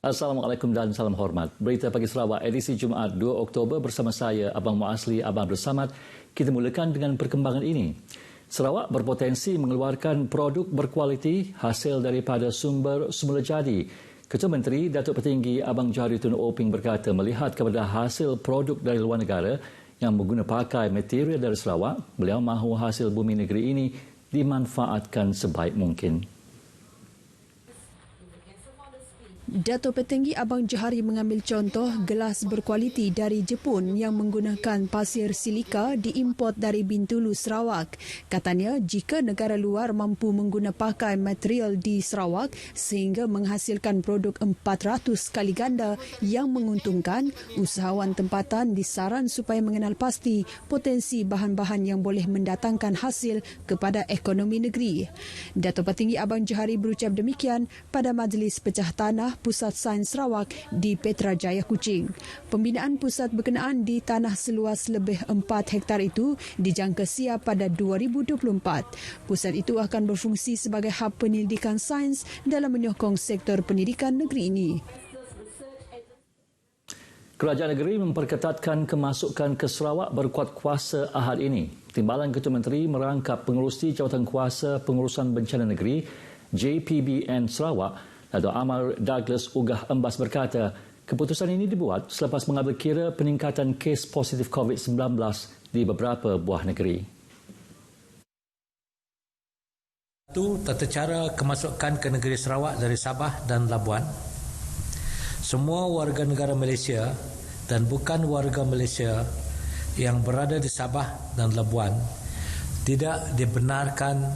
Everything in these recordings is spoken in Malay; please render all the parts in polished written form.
Assalamualaikum dan salam hormat. Berita Pagi Sarawak edisi Jumaat 2 Oktober bersama saya, Abang Muasli, Abang Bersamad. Kita mulakan dengan perkembangan ini. Sarawak berpotensi mengeluarkan produk berkualiti hasil daripada sumber semula jadi. Ketua Menteri Datuk Petinggi Abang Johari Tun Oping berkata melihat kepada hasil produk dari luar negara yang mengguna pakai material dari Sarawak, beliau mahu hasil bumi negeri ini dimanfaatkan sebaik mungkin. Datuk Petinggi Abang Johari mengambil contoh gelas berkualiti dari Jepun yang menggunakan pasir silika diimport dari Bintulu, Sarawak. Katanya, jika negara luar mampu mengguna pakai material di Sarawak sehingga menghasilkan produk 400 kali ganda yang menguntungkan, usahawan tempatan disaran supaya mengenal pasti potensi bahan-bahan yang boleh mendatangkan hasil kepada ekonomi negeri. Datuk Petinggi Abang Johari berucap demikian pada Majlis Pecah Tanah Pusat Sains Sarawak di Petrajaya, Kuching. Pembinaan pusat berkenaan di tanah seluas lebih 4 hektar itu dijangka siap pada 2024. Pusat itu akan berfungsi sebagai hub penyelidikan sains dalam menyokong sektor pendidikan negeri ini. Kerajaan negeri memperketatkan kemasukan ke Sarawak berkuat kuasa Ahad ini. Timbalan Ketua Menteri merangkap pengerusi Jawatan Kuasa Pengurusan Bencana Negeri JPBN Sarawak, Datuk Amar Douglas Ugah Embas berkata, keputusan ini dibuat selepas mengambil kira peningkatan kes positif COVID-19 di beberapa buah negeri. Itu tata cara kemasukan ke negeri Sarawak dari Sabah dan Labuan. Semua warga negara Malaysia dan bukan warga Malaysia yang berada di Sabah dan Labuan tidak dibenarkan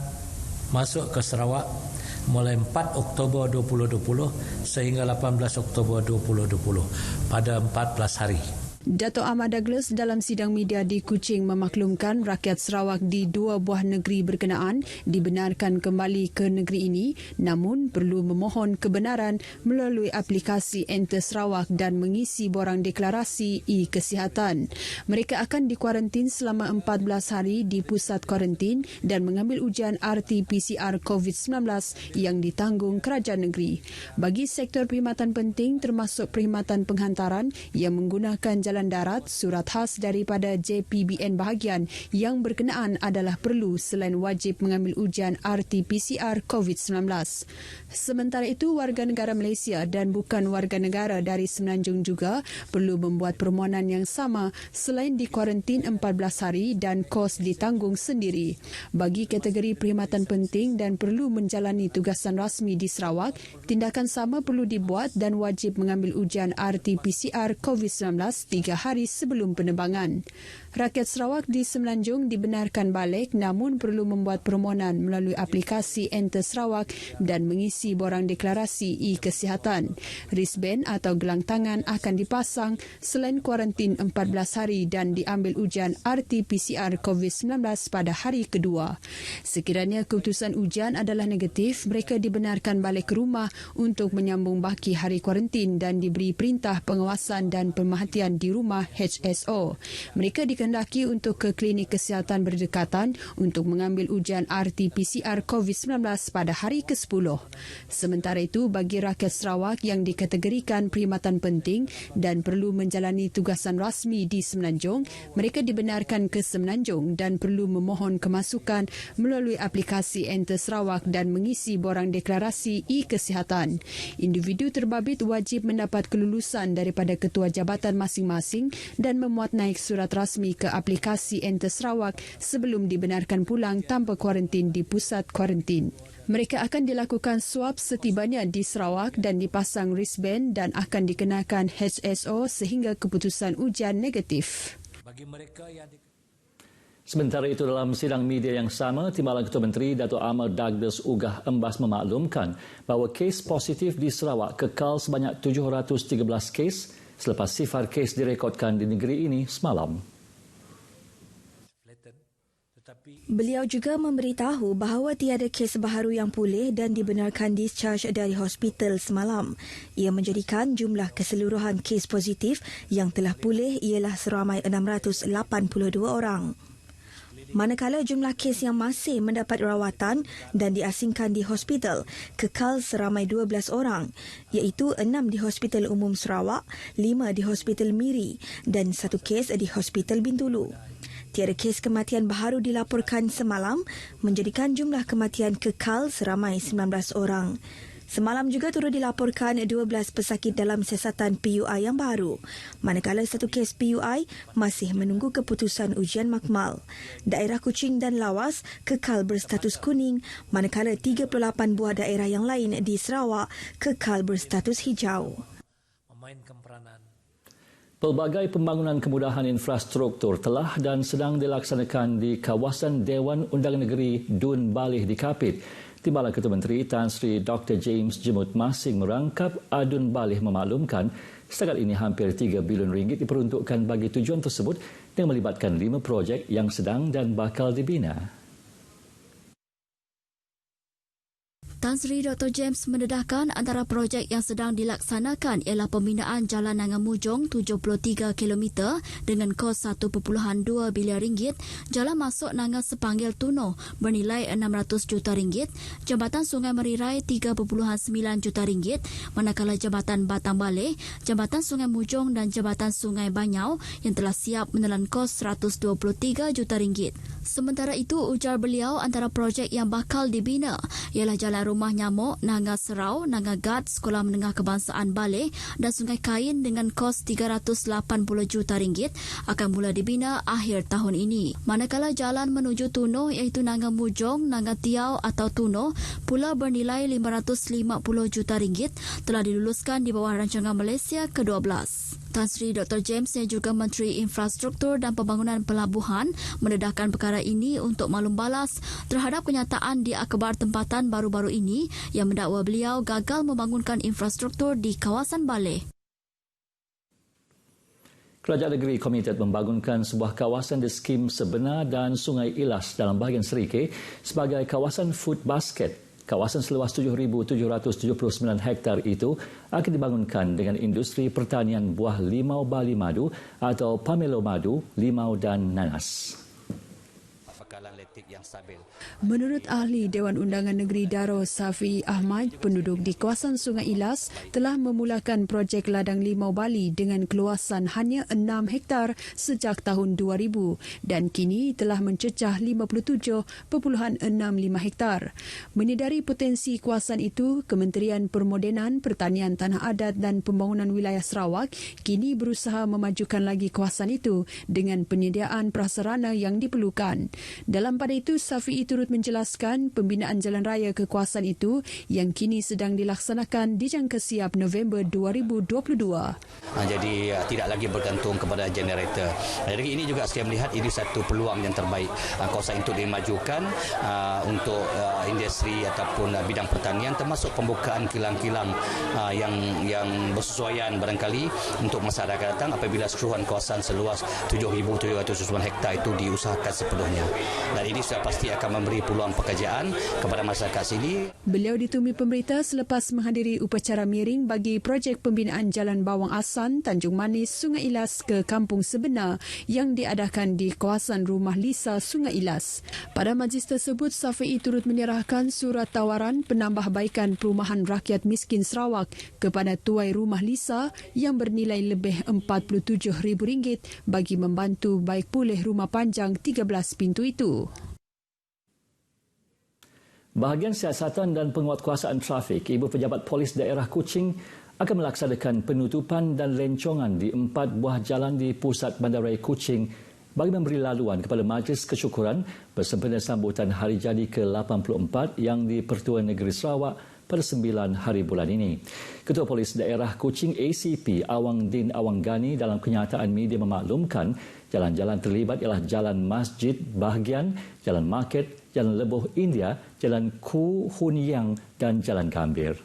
masuk ke Sarawak mulai 4 Oktober 2020 sehingga 18 Oktober 2020 pada 14 hari. Datuk Ahmad Douglas dalam sidang media di Kuching memaklumkan rakyat Sarawak di dua buah negeri berkenaan dibenarkan kembali ke negeri ini, namun perlu memohon kebenaran melalui aplikasi Enter Sarawak dan mengisi borang deklarasi e-kesihatan. Mereka akan dikuarantin selama 14 hari di pusat kuarantin dan mengambil ujian RT-PCR COVID-19 yang ditanggung kerajaan negeri. Bagi sektor perkhidmatan penting termasuk perkhidmatan penghantaran yang menggunakan jalan darat, surat khas daripada JPBN bahagian yang berkenaan adalah perlu selain wajib mengambil ujian RT-PCR COVID-19. Sementara itu, warga negara Malaysia dan bukan warga negara dari Semenanjung juga perlu membuat permohonan yang sama selain dikuarantin 14 hari dan kos ditanggung sendiri. Bagi kategori perkhidmatan penting dan perlu menjalani tugasan rasmi di Sarawak, tindakan sama perlu dibuat dan wajib mengambil ujian RT-PCR COVID-19 3 hari sebelum penerbangan. Rakyat Sarawak di Semenanjung dibenarkan balik namun perlu membuat permohonan melalui aplikasi Enter Sarawak dan mengisi borang deklarasi e-kesihatan. Wristband atau gelang tangan akan dipasang selain kuarantin 14 hari dan diambil ujian RT-PCR COVID-19 pada hari kedua. Sekiranya keputusan ujian adalah negatif, mereka dibenarkan balik ke rumah untuk menyambung baki hari kuarantin dan diberi perintah pengawasan dan pemerhatian di rumah HSO. Mereka dikehendaki untuk ke klinik kesihatan berdekatan untuk mengambil ujian RT-PCR COVID-19 pada hari ke-10. Sementara itu, bagi rakyat Sarawak yang dikategorikan perkhidmatan penting dan perlu menjalani tugasan rasmi di Semenanjung, mereka dibenarkan ke Semenanjung dan perlu memohon kemasukan melalui aplikasi Enter Sarawak dan mengisi borang deklarasi e-kesihatan. Individu terbabit wajib mendapat kelulusan daripada ketua jabatan masing-masing dan memuat naik surat rasmi ke aplikasi Enter Sarawak sebelum dibenarkan pulang tanpa kuarantin di pusat kuarantin. Mereka akan dilakukan swab setibanya di Sarawak dan dipasang wristband dan akan dikenakan HSO sehingga keputusan ujian negatif. Bagi mereka yang Sementara itu, dalam sidang media yang sama, Timbalan Ketua Menteri Datuk Amar Douglas Ugah Embas memaklumkan bahawa kes positif di Sarawak kekal sebanyak 713 kes selepas sifar kes direkodkan di negeri ini semalam. Beliau juga memberitahu bahawa tiada kes baharu yang pulih dan dibenarkan discharge dari hospital semalam. Ia menjadikan jumlah keseluruhan kes positif yang telah pulih ialah seramai 682 orang. Manakala jumlah kes yang masih mendapat rawatan dan diasingkan di hospital kekal seramai 12 orang, iaitu 6 di Hospital Umum Sarawak, 5 di Hospital Miri dan 1 kes di Hospital Bintulu. Tiada kes kematian baharu dilaporkan semalam, menjadikan jumlah kematian kekal seramai 19 orang. Semalam juga turut dilaporkan 12 pesakit dalam siasatan PUI yang baru, manakala 1 kes PUI masih menunggu keputusan ujian makmal. Daerah Kuching dan Lawas kekal berstatus kuning, manakala 38 buah daerah yang lain di Sarawak kekal berstatus hijau. Memainkan peranan. Pelbagai pembangunan kemudahan infrastruktur telah dan sedang dilaksanakan di kawasan Dewan Undangan Negeri Dun Balih di Kapit. Timbalan Ketua Menteri Tan Sri Dr. James Jemut Masing merangkap Dun Balih memaklumkan setakat ini hampir 3 bilion ringgit diperuntukkan bagi tujuan tersebut dengan melibatkan 5 projek yang sedang dan bakal dibina. Tan Sri Dr. James mendedahkan antara projek yang sedang dilaksanakan ialah pembinaan Jalan Nangan Mujong 73 km dengan kos 1.2 bilion ringgit, jalan masuk Nangan Sepanggil Tuno bernilai 600 juta ringgit, Jambatan Sungai Merirai 3.9 juta ringgit, manakala Jambatan Batang Baleh, Jambatan Sungai Mujong dan Jambatan Sungai Banyau yang telah siap menelan kos 123 juta ringgit. Sementara itu, ujar beliau antara projek yang bakal dibina ialah Jalan Rumah Nyamuk, Nanga Serau, Nanga Gad, Sekolah Menengah Kebangsaan Baleh dan Sungai Kain dengan kos 380 juta ringgit akan mula dibina akhir tahun ini. Manakala jalan menuju Tuno iaitu Nanga Mujong, Nanga Tiau atau Tuno pula bernilai 550 juta ringgit telah diluluskan di bawah rancangan Malaysia ke-12. Tan Sri Dr. James yang juga Menteri Infrastruktur dan Pembangunan Pelabuhan mendedahkan perkara ini untuk maklum balas terhadap kenyataan di akhbar tempatan baru-baru ini yang mendakwa beliau gagal membangunkan infrastruktur di kawasan Baleh. Kerajaan negeri komited membangunkan sebuah kawasan di skim Sebenar dan Sungai Ilas dalam bahagian Serikeh sebagai kawasan food basket. Kawasan seluas 7,779 hektar itu akan dibangunkan dengan industri pertanian buah limau bali madu atau pamelo madu, limau dan nanas. Menurut ahli Dewan Undangan Negeri Daro Safi Ahmad, penduduk di kawasan Sungai Ilas telah memulakan projek ladang limau Bali dengan keluasan hanya 6 hektar sejak tahun 2000 dan kini telah mencecah 57.65 hektar. Menyedari potensi kawasan itu, Kementerian Permodenan, Pertanian Tanah Adat dan Pembangunan Wilayah Sarawak kini berusaha memajukan lagi kawasan itu dengan penyediaan prasarana yang diperlukan. Dalam pada itu, Safi turut menjelaskan pembinaan jalan raya ke kawasan itu yang kini sedang dilaksanakan dijangka siap November 2022. Jadi tidak lagi bergantung kepada generator. Dari ini juga saya melihat ini satu peluang yang terbaik kawasan itu dimajukan untuk industri ataupun bidang pertanian, termasuk pembukaan kilang-kilang yang bersesuaian barangkali untuk masa akan datang apabila seluruhan kawasan seluas 7,700 hektar itu diusahakan sepenuhnya. Dan ini sudah pasti akan memberi peluang pekerjaan kepada masyarakat sini. Beliau ditemui pemberita selepas menghadiri upacara miring bagi projek pembinaan Jalan Bawang Asan, Tanjung Manis, Sungai Ilas ke Kampung Sebenar yang diadakan di kawasan Rumah Lisa, Sungai Ilas. Pada majlis tersebut, Safi turut menyerahkan surat tawaran penambahbaikan perumahan rakyat miskin Sarawak kepada tuai Rumah Lisa yang bernilai lebih RM47,000 bagi membantu baik pulih rumah panjang 13 pintu itu. Bahagian siasatan dan penguatkuasaan trafik, Ibu Pejabat Polis Daerah Kuching akan melaksanakan penutupan dan lencongan di 4 buah jalan di pusat Bandaraya Kuching bagi memberi laluan kepada Majlis Kesyukuran bersempena sambutan Hari Jadi ke-84 yang di-Pertuan Negeri Sarawak pada 9 hari bulan ini. Ketua Polis Daerah Kuching ACP Awang Din Awang Gani dalam kenyataan media memaklumkan jalan-jalan terlibat ialah Jalan Masjid Bahagian, Jalan Market, Jalan Lebuh India, Jalan Ku Hun Yang dan Jalan Gambir.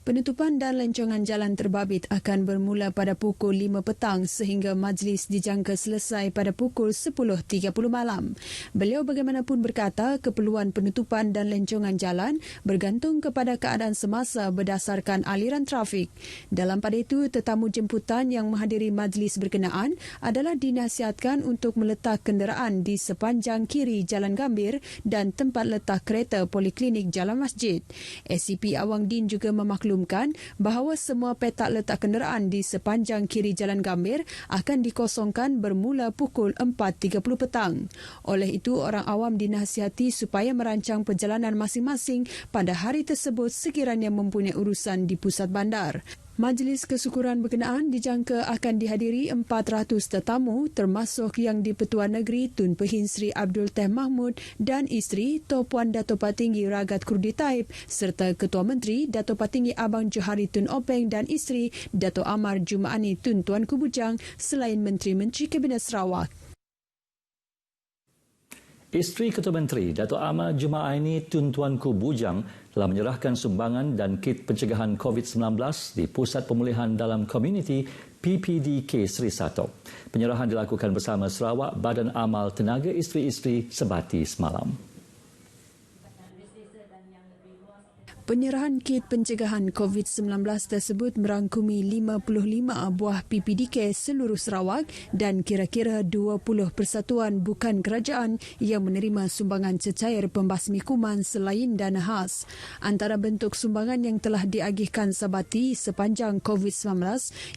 Penutupan dan lencongan jalan terbabit akan bermula pada pukul 5 petang sehingga majlis dijangka selesai pada pukul 10.30 malam. Beliau bagaimanapun berkata keperluan penutupan dan lencongan jalan bergantung kepada keadaan semasa berdasarkan aliran trafik. Dalam pada itu, tetamu jemputan yang menghadiri majlis berkenaan adalah dinasihatkan untuk meletak kenderaan di sepanjang kiri Jalan Gambir dan tempat letak kereta Poliklinik Jalan Masjid. SCP Awang Din juga memaklumkan bahawa semua petak letak kenderaan di sepanjang kiri Jalan Gambir akan dikosongkan bermula pukul 4.30 petang. Oleh itu, orang awam dinasihati supaya merancang perjalanan masing-masing pada hari tersebut sekiranya mempunyai urusan di pusat bandar. Majlis kesyukuran berkenaan dijangka akan dihadiri 400 tetamu termasuk Yang di-Pertuan Negeri Tun Pehin Sri Abdul Teh Mahmud dan isteri Tuan Dato' Patinggi Ragat Kurdi Taib serta Ketua Menteri Dato' Patinggi Abang Johari Tun Openg dan isteri Dato' Amar Jumaani Tun Tuanku Bujang selain Menteri-Menteri Kabinet Sarawak. Isteri Ketua Menteri Dato' Amar Jumaani Tun Tuanku Bujang telah menyerahkan sumbangan dan kit pencegahan COVID-19 di Pusat Pemulihan Dalam Komuniti PPDK Seri Sato. Penyerahan dilakukan bersama Sarawak Badan Amal Tenaga Isteri-Isteri Sebati semalam. Penyerahan kit pencegahan COVID-19 tersebut merangkumi 55 buah PPDK seluruh Sarawak dan kira-kira 20 persatuan bukan kerajaan yang menerima sumbangan cecair pembasmi kuman selain dana khas. Antara bentuk sumbangan yang telah diagihkan Sabati sepanjang COVID-19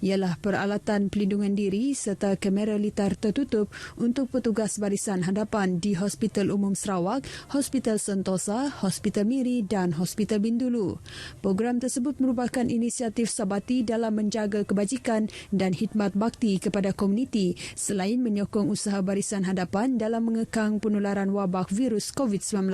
ialah peralatan pelindungan diri serta kamera litar tertutup untuk petugas barisan hadapan di Hospital Umum Sarawak, Hospital Sentosa, Hospital Miri dan Hospital Bintang dulu. Program tersebut merupakan inisiatif Sabati dalam menjaga kebajikan dan khidmat bakti kepada komuniti selain menyokong usaha barisan hadapan dalam mengekang penularan wabak virus COVID-19.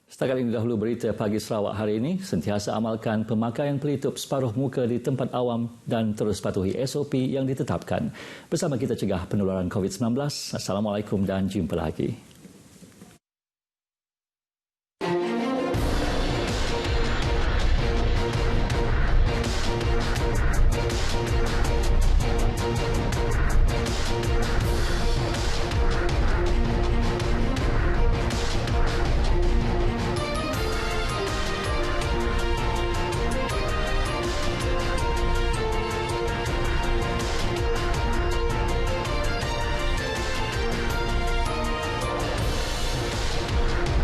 Setakat ini dahulu berita pagi Sarawak hari ini. Sentiasa amalkan pemakaian pelitup separuh muka di tempat awam dan terus patuhi SOP yang ditetapkan. Bersama kita cegah penularan COVID-19. Assalamualaikum dan jumpa lagi.